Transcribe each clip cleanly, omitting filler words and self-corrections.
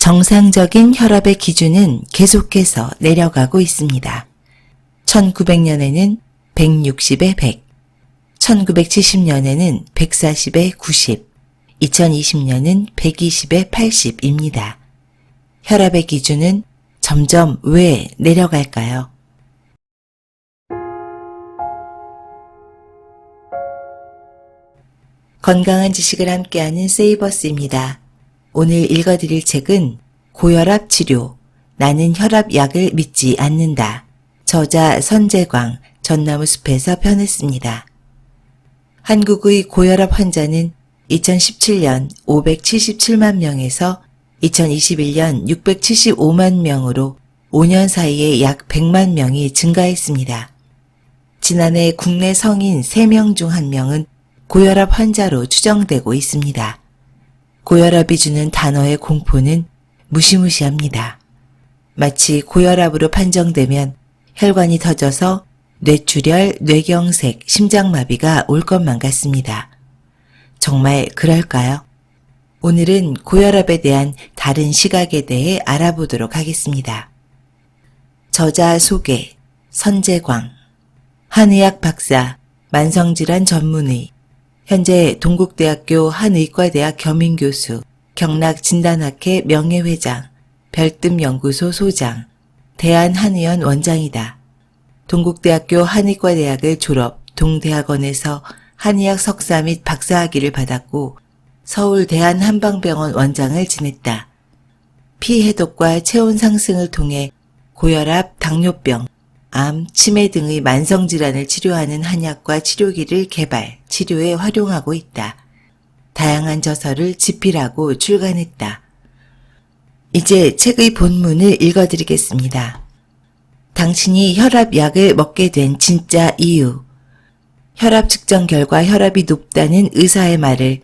정상적인 혈압의 기준은 계속해서 내려가고 있습니다. 1900년에는 160에 100, 1970년에는 140에 90, 2020년은 120에 80입니다. 혈압의 기준은 점점 왜 내려갈까요? 건강한 지식을 함께하는 세이버스입니다. 오늘 읽어드릴 책은 고혈압 치료, 나는 혈압약을 믿지 않는다. 저자 선재광, 전나무숲에서 편했습니다. 한국의 고혈압 환자는 2017년 577만 명에서 2021년 675만 명으로 5년 사이에 약 100만 명이 증가했습니다. 지난해 국내 성인 3명 중 1명은 고혈압 환자로 추정되고 있습니다. 고혈압이 주는 단어의 공포는 무시무시합니다. 마치 고혈압으로 판정되면 혈관이 터져서 뇌출혈, 뇌경색, 심장마비가 올 것만 같습니다. 정말 그럴까요? 오늘은 고혈압에 대한 다른 시각에 대해 알아보도록 하겠습니다. 저자 소개, 선재광, 한의학 박사, 만성질환 전문의, 현재 동국대학교 한의과대학 겸임교수, 경락진단학회 명예회장, 별뜸연구소 소장, 대한한의원 원장이다. 동국대학교 한의과대학을 졸업, 동대학원에서 한의학 석사 및 박사학위를 받았고 서울 대한한방병원 원장을 지냈다. 피 해독과 체온 상승을 통해 고혈압, 당뇨병, 암, 치매 등의 만성질환을 치료하는 한약과 치료기를 개발, 치료에 활용하고 있다. 다양한 저서를 집필하고 출간했다. 이제 책의 본문을 읽어드리겠습니다. 당신이 혈압약을 먹게 된 진짜 이유. 혈압 측정 결과 혈압이 높다는 의사의 말을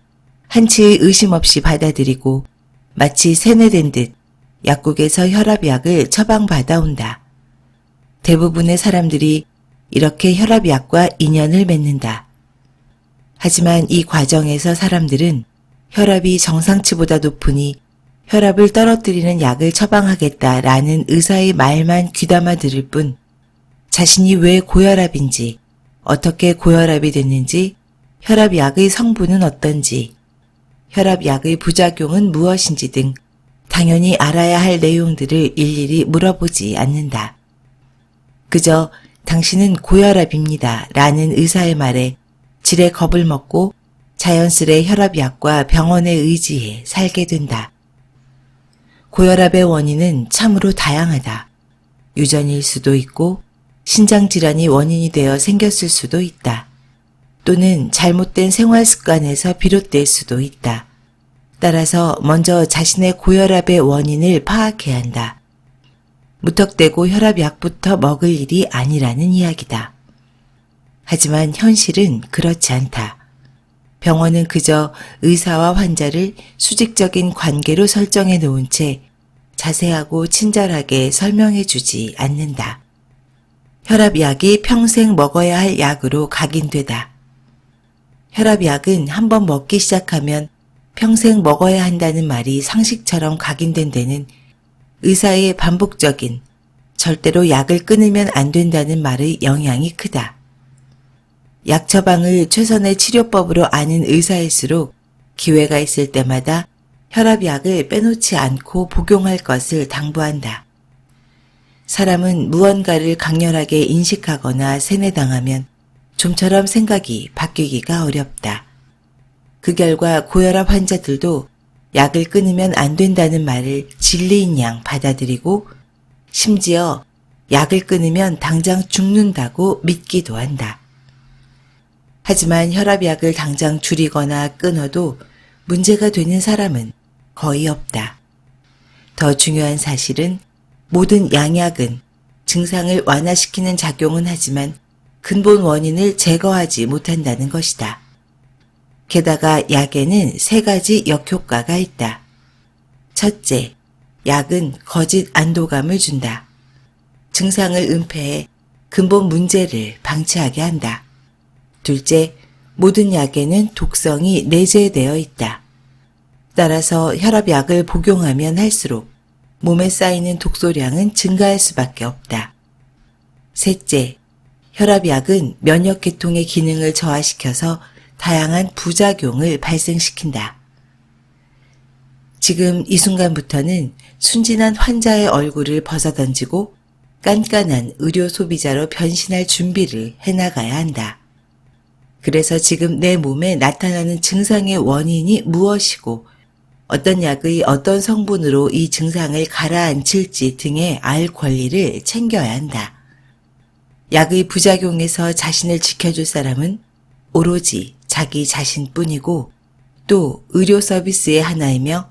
한치의 의심 없이 받아들이고 마치 세뇌된 듯 약국에서 혈압약을 처방받아온다. 대부분의 사람들이 이렇게 혈압약과 인연을 맺는다. 하지만 이 과정에서 사람들은 혈압이 정상치보다 높으니 혈압을 떨어뜨리는 약을 처방하겠다라는 의사의 말만 귀담아 들을 뿐 자신이 왜 고혈압인지, 어떻게 고혈압이 됐는지, 혈압약의 성분은 어떤지, 혈압약의 부작용은 무엇인지 등 당연히 알아야 할 내용들을 일일이 물어보지 않는다. 그저 당신은 고혈압입니다 라는 의사의 말에 지레 겁을 먹고 자연스레 혈압약과 병원에 의지해 살게 된다. 고혈압의 원인은 참으로 다양하다. 유전일 수도 있고 신장질환이 원인이 되어 생겼을 수도 있다. 또는 잘못된 생활 습관에서 비롯될 수도 있다. 따라서 먼저 자신의 고혈압의 원인을 파악해야 한다. 무턱대고 혈압약부터 먹을 일이 아니라는 이야기다. 하지만 현실은 그렇지 않다. 병원은 그저 의사와 환자를 수직적인 관계로 설정해 놓은 채 자세하고 친절하게 설명해 주지 않는다. 혈압약이 평생 먹어야 할 약으로 각인되다. 혈압약은 한번 먹기 시작하면 평생 먹어야 한다는 말이 상식처럼 각인된 데는 의사의 반복적인 절대로 약을 끊으면 안 된다는 말의 영향이 크다. 약 처방을 최선의 치료법으로 아는 의사일수록 기회가 있을 때마다 혈압약을 빼놓지 않고 복용할 것을 당부한다. 사람은 무언가를 강렬하게 인식하거나 세뇌당하면 좀처럼 생각이 바뀌기가 어렵다. 그 결과 고혈압 환자들도 약을 끊으면 안 된다는 말을 진리인 양 받아들이고 심지어 약을 끊으면 당장 죽는다고 믿기도 한다. 하지만 혈압약을 당장 줄이거나 끊어도 문제가 되는 사람은 거의 없다. 더 중요한 사실은 모든 양약은 증상을 완화시키는 작용은 하지만 근본 원인을 제거하지 못한다는 것이다. 게다가 약에는 3가지 역효과가 있다. 첫째, 약은 거짓 안도감을 준다. 증상을 은폐해 근본 문제를 방치하게 한다. 둘째, 모든 약에는 독성이 내재되어 있다. 따라서 혈압약을 복용하면 할수록 몸에 쌓이는 독소량은 증가할 수밖에 없다. 셋째, 혈압약은 면역계통의 기능을 저하시켜서 다양한 부작용을 발생시킨다. 지금 이 순간부터는 순진한 환자의 얼굴을 벗어던지고 깐깐한 의료 소비자로 변신할 준비를 해나가야 한다. 그래서 지금 내 몸에 나타나는 증상의 원인이 무엇이고 어떤 약의 어떤 성분으로 이 증상을 가라앉힐지 등의 알 권리를 챙겨야 한다. 약의 부작용에서 자신을 지켜줄 사람은 오로지 자기 자신뿐이고 또 의료 서비스의 하나이며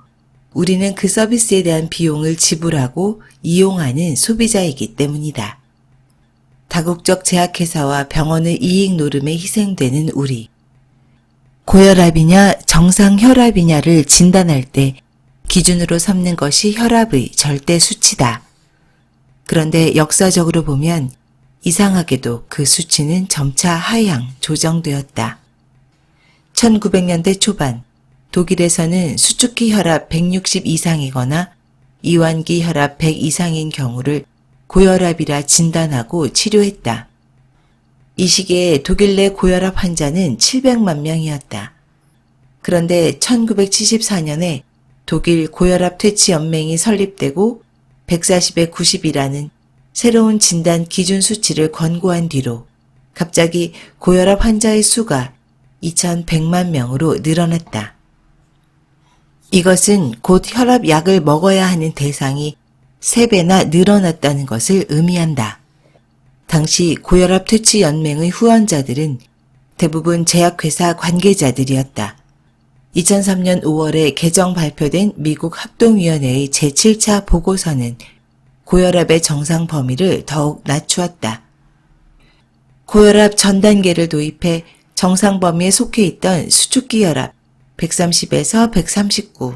우리는 그 서비스에 대한 비용을 지불하고 이용하는 소비자이기 때문이다. 다국적 제약회사와 병원의 이익 노름에 희생되는 우리. 고혈압이냐 정상 혈압이냐를 진단할 때 기준으로 삼는 것이 혈압의 절대 수치다. 그런데 역사적으로 보면 이상하게도 그 수치는 점차 하향 조정되었다. 1900년대 초반 독일에서는 수축기 혈압 160 이상이거나 이완기 혈압 100 이상인 경우를 고혈압이라 진단하고 치료했다. 이 시기에 독일 내 고혈압 환자는 700만 명이었다. 그런데 1974년에 독일 고혈압 퇴치 연맹이 설립되고 140에 90이라는 새로운 진단 기준 수치를 권고한 뒤로 갑자기 고혈압 환자의 수가 2100만 명으로 늘어났다. 이것은 곧 혈압약을 먹어야 하는 대상이 3배나 늘어났다는 것을 의미한다. 당시 고혈압 퇴치 연맹의 후원자들은 대부분 제약회사 관계자들이었다. 2003년 5월에 개정 발표된 미국 합동위원회의 제7차 보고서는 고혈압의 정상 범위를 더욱 낮추었다. 고혈압 전 단계를 도입해 정상 범위에 속해 있던 수축기 혈압 130에서 139,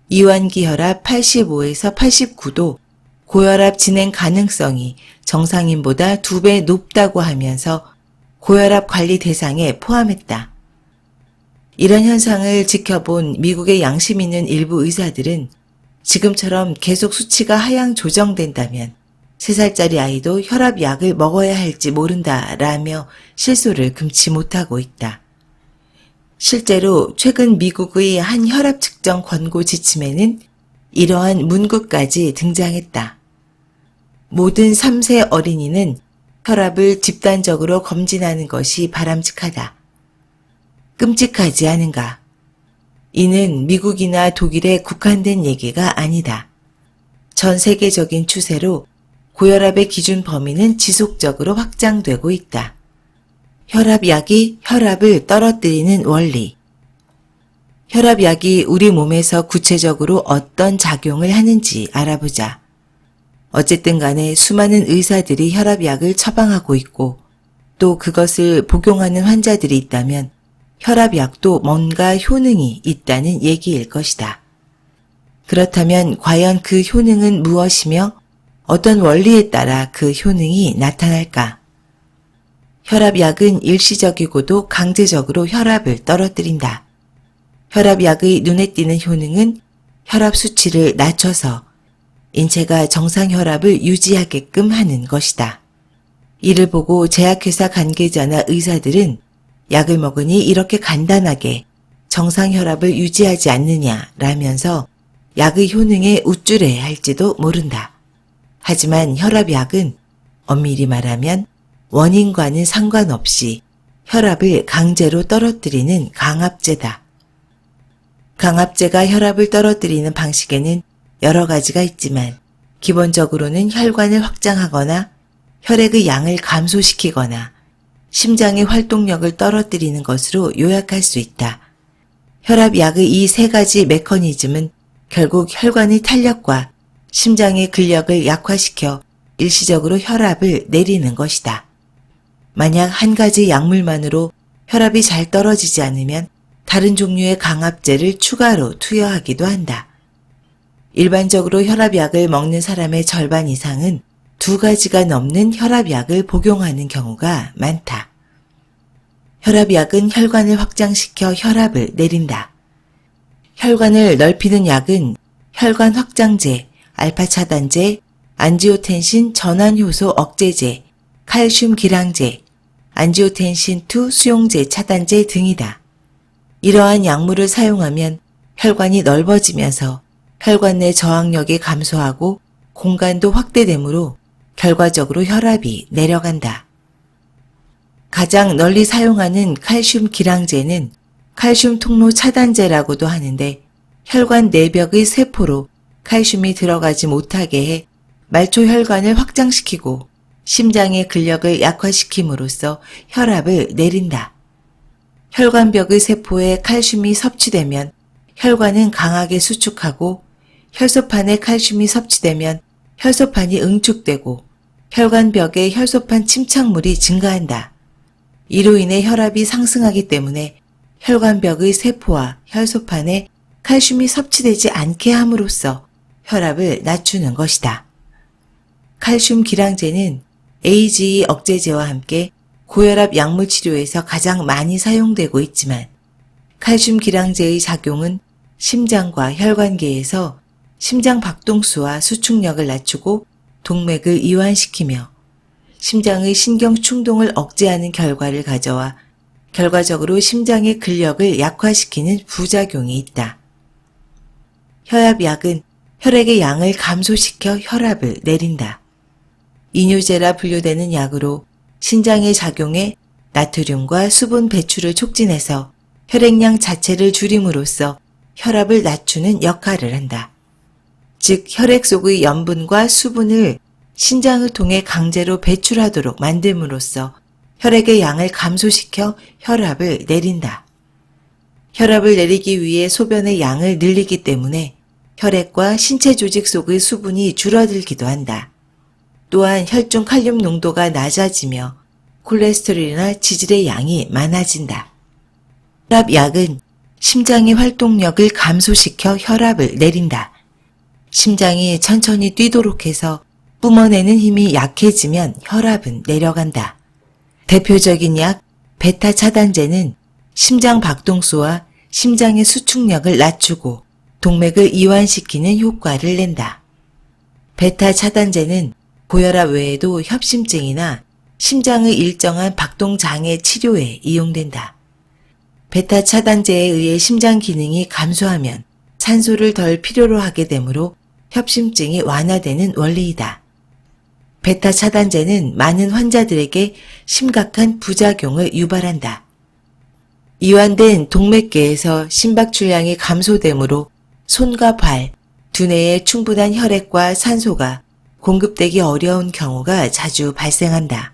이완기 혈압 85에서 89도 고혈압 진행 가능성이 정상인보다 2배 높다고 하면서 고혈압 관리 대상에 포함했다. 이런 현상을 지켜본 미국의 양심 있는 일부 의사들은 지금처럼 계속 수치가 하향 조정된다면 3살짜리 아이도 혈압약을 먹어야 할지 모른다라며 실소를 금치 못하고 있다. 실제로 최근 미국의 한 혈압 측정 권고 지침에는 이러한 문구까지 등장했다. 모든 3세 어린이는 혈압을 집단적으로 검진하는 것이 바람직하다. 끔찍하지 않은가? 이는 미국이나 독일에 국한된 얘기가 아니다. 전 세계적인 추세로 고혈압의 기준 범위는 지속적으로 확장되고 있다. 혈압약이 혈압을 떨어뜨리는 원리. 혈압약이 우리 몸에서 구체적으로 어떤 작용을 하는지 알아보자. 어쨌든 간에 수많은 의사들이 혈압약을 처방하고 있고 또 그것을 복용하는 환자들이 있다면 혈압약도 뭔가 효능이 있다는 얘기일 것이다. 그렇다면 과연 그 효능은 무엇이며 어떤 원리에 따라 그 효능이 나타날까? 혈압약은 일시적이고도 강제적으로 혈압을 떨어뜨린다. 혈압약의 눈에 띄는 효능은 혈압 수치를 낮춰서 인체가 정상 혈압을 유지하게끔 하는 것이다. 이를 보고 제약회사 관계자나 의사들은 약을 먹으니 이렇게 간단하게 정상 혈압을 유지하지 않느냐라면서 약의 효능에 우쭐해 할지도 모른다. 하지만 혈압약은 엄밀히 말하면 원인과는 상관없이 혈압을 강제로 떨어뜨리는 강압제다. 강압제가 혈압을 떨어뜨리는 방식에는 여러 가지가 있지만 기본적으로는 혈관을 확장하거나 혈액의 양을 감소시키거나 심장의 활동력을 떨어뜨리는 것으로 요약할 수 있다. 혈압약의 이 3가지 메커니즘은 결국 혈관의 탄력과 심장의 근력을 약화시켜 일시적으로 혈압을 내리는 것이다. 만약 한 가지 약물만으로 혈압이 잘 떨어지지 않으면 다른 종류의 강압제를 추가로 투여하기도 한다. 일반적으로 혈압약을 먹는 사람의 절반 이상은 2가지가 넘는 혈압약을 복용하는 경우가 많다. 혈압약은 혈관을 확장시켜 혈압을 내린다. 혈관을 넓히는 약은 혈관 확장제, 알파 차단제, 안지오텐신 전환 효소 억제제, 칼슘 기량제, 안지오텐신 2 수용제 차단제 등이다. 이러한 약물을 사용하면 혈관이 넓어지면서 혈관 내 저항력이 감소하고 공간도 확대되므로 결과적으로 혈압이 내려간다. 가장 널리 사용하는 칼슘 기량제는 칼슘 통로 차단제라고도 하는데 혈관 내벽의 세포로 칼슘이 들어가지 못하게 해 말초 혈관을 확장시키고 심장의 근력을 약화시킴으로써 혈압을 내린다. 혈관벽의 세포에 칼슘이 섭취되면 혈관은 강하게 수축하고 혈소판에 칼슘이 섭취되면 혈소판이 응축되고 혈관벽의 혈소판 침착물이 증가한다. 이로 인해 혈압이 상승하기 때문에 혈관벽의 세포와 혈소판에 칼슘이 섭취되지 않게 함으로써 혈압을 낮추는 것이다. 칼슘 기량제는 AGE 억제제와 함께 고혈압 약물 치료에서 가장 많이 사용되고 있지만 칼슘 기량제의 작용은 심장과 혈관계에서 심장 박동수와 수축력을 낮추고 동맥을 이완시키며 심장의 신경 충동을 억제하는 결과를 가져와 결과적으로 심장의 근력을 약화시키는 부작용이 있다. 혈압약은 혈액의 양을 감소시켜 혈압을 내린다. 이뇨제라 분류되는 약으로 신장의 작용에 나트륨과 수분 배출을 촉진해서 혈액량 자체를 줄임으로써 혈압을 낮추는 역할을 한다. 즉 혈액 속의 염분과 수분을 신장을 통해 강제로 배출하도록 만듦으로써 혈액의 양을 감소시켜 혈압을 내린다. 혈압을 내리기 위해 소변의 양을 늘리기 때문에 혈액과 신체 조직 속의 수분이 줄어들기도 한다. 또한 혈중 칼륨 농도가 낮아지며 콜레스테롤이나 지질의 양이 많아진다. 혈압약은 심장의 활동력을 감소시켜 혈압을 내린다. 심장이 천천히 뛰도록 해서 뿜어내는 힘이 약해지면 혈압은 내려간다. 대표적인 약 베타 차단제는 심장 박동수와 심장의 수축력을 낮추고 동맥을 이완시키는 효과를 낸다. 베타 차단제는 고혈압 외에도 협심증이나 심장의 일정한 박동장애 치료에 이용된다. 베타 차단제에 의해 심장 기능이 감소하면 산소를 덜 필요로 하게 되므로 협심증이 완화되는 원리이다. 베타 차단제는 많은 환자들에게 심각한 부작용을 유발한다. 이완된 동맥계에서 심박출량이 감소되므로 손과 발, 두뇌에 충분한 혈액과 산소가 공급되기 어려운 경우가 자주 발생한다.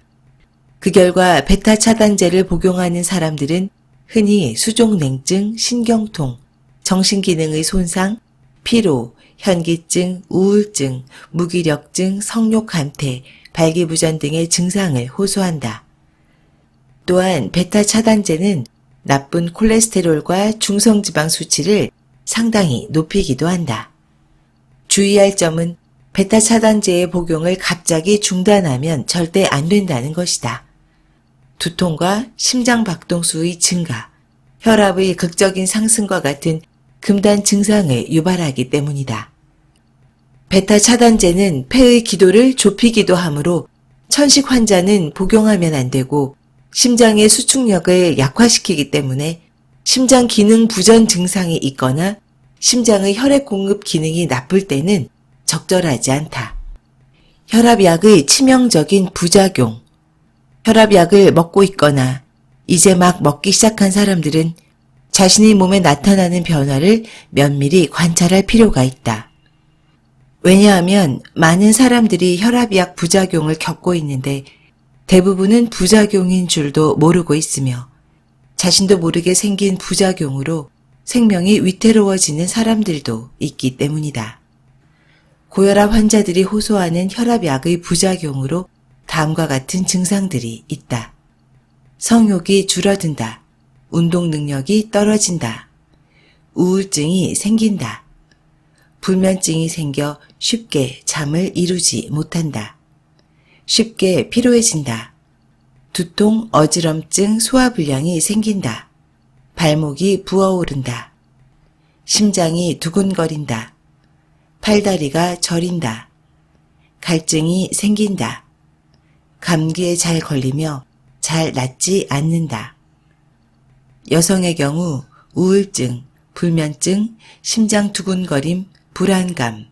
그 결과 베타 차단제를 복용하는 사람들은 흔히 수족냉증, 신경통, 정신기능의 손상, 피로, 현기증, 우울증, 무기력증, 성욕감퇴, 발기부전 등의 증상을 호소한다. 또한 베타 차단제는 나쁜 콜레스테롤과 중성지방 수치를 상당히 높이기도 한다. 주의할 점은 베타 차단제의 복용을 갑자기 중단하면 절대 안 된다는 것이다. 두통과 심장 박동수의 증가, 혈압의 극적인 상승과 같은 금단 증상을 유발하기 때문이다. 베타 차단제는 폐의 기도를 좁히기도 하므로 천식 환자는 복용하면 안 되고 심장의 수축력을 약화시키기 때문에 심장 기능 부전 증상이 있거나 심장의 혈액 공급 기능이 나쁠 때는 적절하지 않다. 혈압약의 치명적인 부작용. 혈압약을 먹고 있거나 이제 막 먹기 시작한 사람들은 자신의 몸에 나타나는 변화를 면밀히 관찰할 필요가 있다. 왜냐하면 많은 사람들이 혈압약 부작용을 겪고 있는데 대부분은 부작용인 줄도 모르고 있으며 자신도 모르게 생긴 부작용으로 생명이 위태로워지는 사람들도 있기 때문이다. 고혈압 환자들이 호소하는 혈압약의 부작용으로 다음과 같은 증상들이 있다. 성욕이 줄어든다. 운동 능력이 떨어진다. 우울증이 생긴다. 불면증이 생겨 쉽게 잠을 이루지 못한다. 쉽게 피로해진다. 두통, 어지럼증, 소화불량이 생긴다. 발목이 부어오른다. 심장이 두근거린다. 팔다리가 저린다. 갈증이 생긴다. 감기에 잘 걸리며 잘 낫지 않는다. 여성의 경우 우울증, 불면증, 심장 두근거림, 불안감.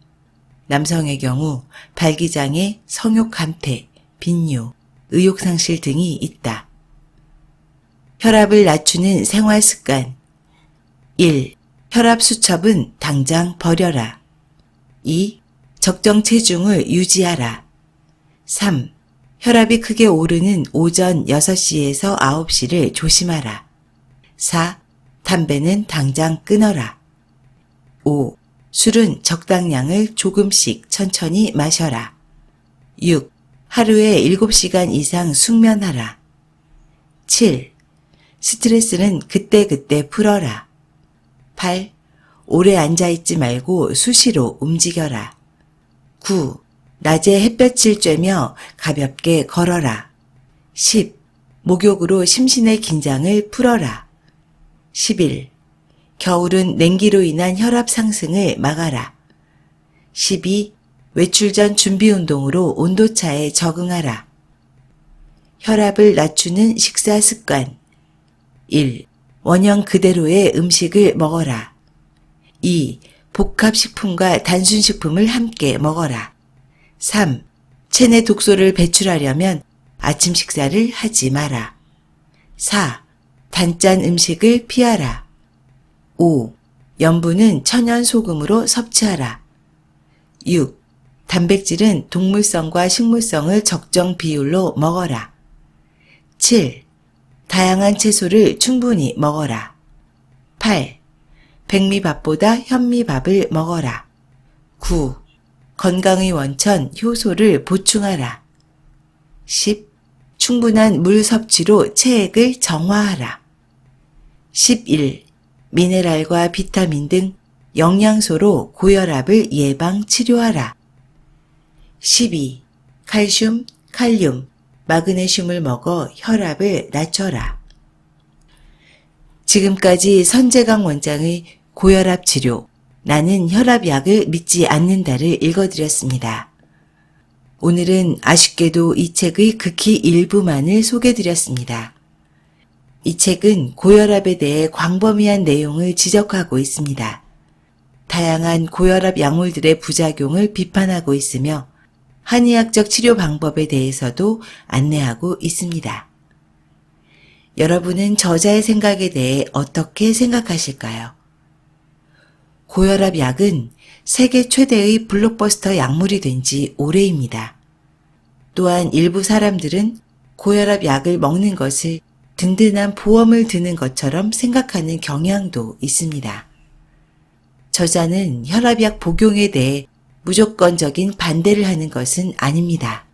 남성의 경우 발기장애, 성욕 감퇴, 빈뇨, 의욕상실 등이 있다. 혈압을 낮추는 생활습관. 1. 혈압 수첩은 당장 버려라. 2. 적정 체중을 유지하라. 3. 혈압이 크게 오르는 오전 6시에서 9시를 조심하라. 4. 담배는 당장 끊어라. 5. 술은 적당량을 조금씩 천천히 마셔라. 6. 하루에 7시간 이상 숙면하라. 7. 스트레스는 그때그때 풀어라. 8. 오래 앉아있지 말고 수시로 움직여라. 9. 낮에 햇볕을 쬐며 가볍게 걸어라. 10. 목욕으로 심신의 긴장을 풀어라. 11. 겨울은 냉기로 인한 혈압 상승을 막아라. 12. 외출 전 준비 운동으로 온도차에 적응하라. 혈압을 낮추는 식사 습관. 1. 원형 그대로의 음식을 먹어라. 2. 복합식품과 단순식품을 함께 먹어라. 3. 체내 독소를 배출하려면 아침 식사를 하지 마라. 4. 단짠 음식을 피하라. 5. 염분은 천연 소금으로 섭취하라. 6. 단백질은 동물성과 식물성을 적정 비율로 먹어라. 7. 다양한 채소를 충분히 먹어라. 8. 백미밥보다 현미밥을 먹어라. 9. 건강의 원천 효소를 보충하라. 10. 충분한 물 섭취로 체액을 정화하라. 11. 미네랄과 비타민 등 영양소로 고혈압을 예방 치료하라. 12. 칼슘, 칼륨, 마그네슘을 먹어 혈압을 낮춰라. 지금까지 선재강 원장의 고혈압 치료, 나는 혈압약을 믿지 않는다를 읽어드렸습니다. 오늘은 아쉽게도 이 책의 극히 일부만을 소개드렸습니다. 이 책은 고혈압에 대해 광범위한 내용을 지적하고 있습니다. 다양한 고혈압 약물들의 부작용을 비판하고 있으며 한의학적 치료 방법에 대해서도 안내하고 있습니다. 여러분은 저자의 생각에 대해 어떻게 생각하실까요? 고혈압 약은 세계 최대의 블록버스터 약물이 된 지 오래입니다. 또한 일부 사람들은 고혈압 약을 먹는 것을 든든한 보험을 드는 것처럼 생각하는 경향도 있습니다. 저자는 혈압약 복용에 대해 무조건적인 반대를 하는 것은 아닙니다.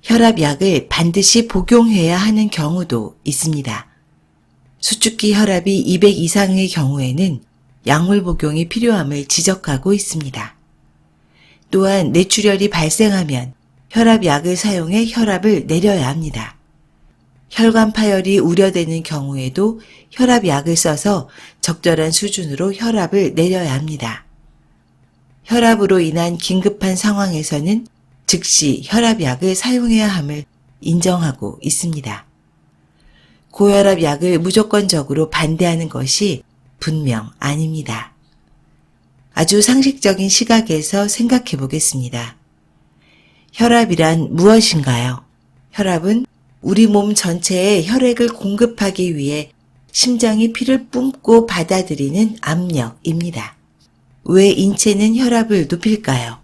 혈압약을 반드시 복용해야 하는 경우도 있습니다. 수축기 혈압이 200 이상의 경우에는 약물 복용이 필요함을 지적하고 있습니다. 또한 뇌출혈이 발생하면 혈압약을 사용해 혈압을 내려야 합니다. 혈관 파열이 우려되는 경우에도 혈압약을 써서 적절한 수준으로 혈압을 내려야 합니다. 혈압으로 인한 긴급한 상황에서는 즉시 혈압약을 사용해야 함을 인정하고 있습니다. 고혈압 약을 무조건적으로 반대하는 것이 분명 아닙니다. 아주 상식적인 시각에서 생각해 보겠습니다. 혈압이란 무엇인가요? 혈압은 우리 몸 전체에 혈액을 공급하기 위해 심장이 피를 뿜고 받아들이는 압력입니다. 왜 인체는 혈압을 높일까요?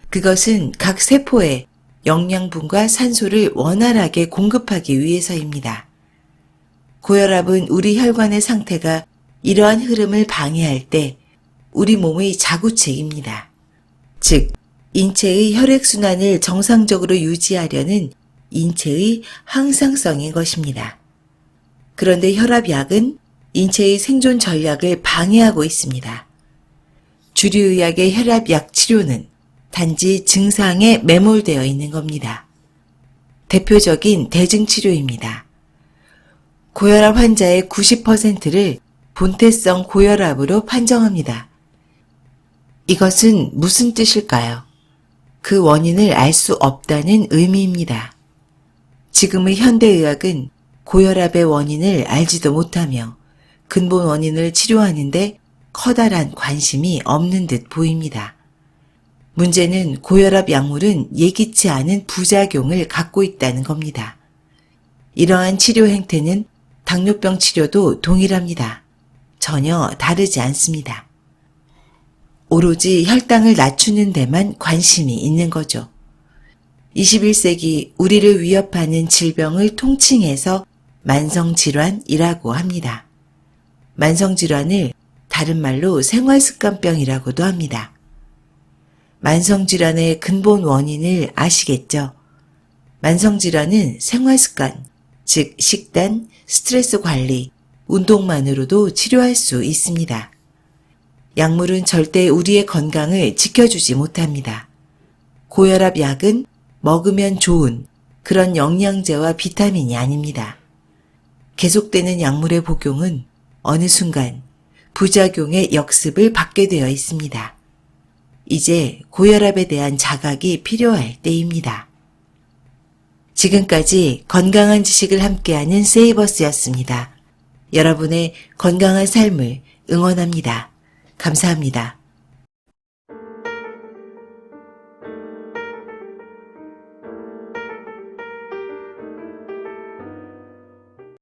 그것은 각 세포에 영양분과 산소를 원활하게 공급하기 위해서입니다. 고혈압은 우리 혈관의 상태가 이러한 흐름을 방해할 때 우리 몸의 자구책입니다. 즉, 인체의 혈액순환을 정상적으로 유지하려는 인체의 항상성인 것입니다. 그런데 혈압약은 인체의 생존 전략을 방해하고 있습니다. 주류의학의 혈압약 치료는 단지 증상에 매몰되어 있는 겁니다. 대표적인 대증치료입니다. 고혈압 환자의 90%를 본태성 고혈압으로 판정합니다. 이것은 무슨 뜻일까요? 그 원인을 알 수 없다는 의미입니다. 지금의 현대의학은 고혈압의 원인을 알지도 못하며 근본 원인을 치료하는데 커다란 관심이 없는 듯 보입니다. 문제는 고혈압 약물은 예기치 않은 부작용을 갖고 있다는 겁니다. 이러한 치료 행태는 당뇨병 치료도 동일합니다. 전혀 다르지 않습니다. 오로지 혈당을 낮추는 데만 관심이 있는 거죠. 21세기 우리를 위협하는 질병을 통칭해서 만성질환이라고 합니다. 만성질환을 다른 말로 생활습관병이라고도 합니다. 만성질환의 근본 원인을 아시겠죠? 만성질환은 생활습관, 즉 식단, 스트레스 관리, 운동만으로도 치료할 수 있습니다. 약물은 절대 우리의 건강을 지켜주지 못합니다. 고혈압 약은 먹으면 좋은 그런 영양제와 비타민이 아닙니다. 계속되는 약물의 복용은 어느 순간 부작용의 역습을 받게 되어 있습니다. 이제 고혈압에 대한 자각이 필요할 때입니다. 지금까지 건강한 지식을 함께하는 세이버스였습니다. 여러분의 건강한 삶을 응원합니다. 감사합니다.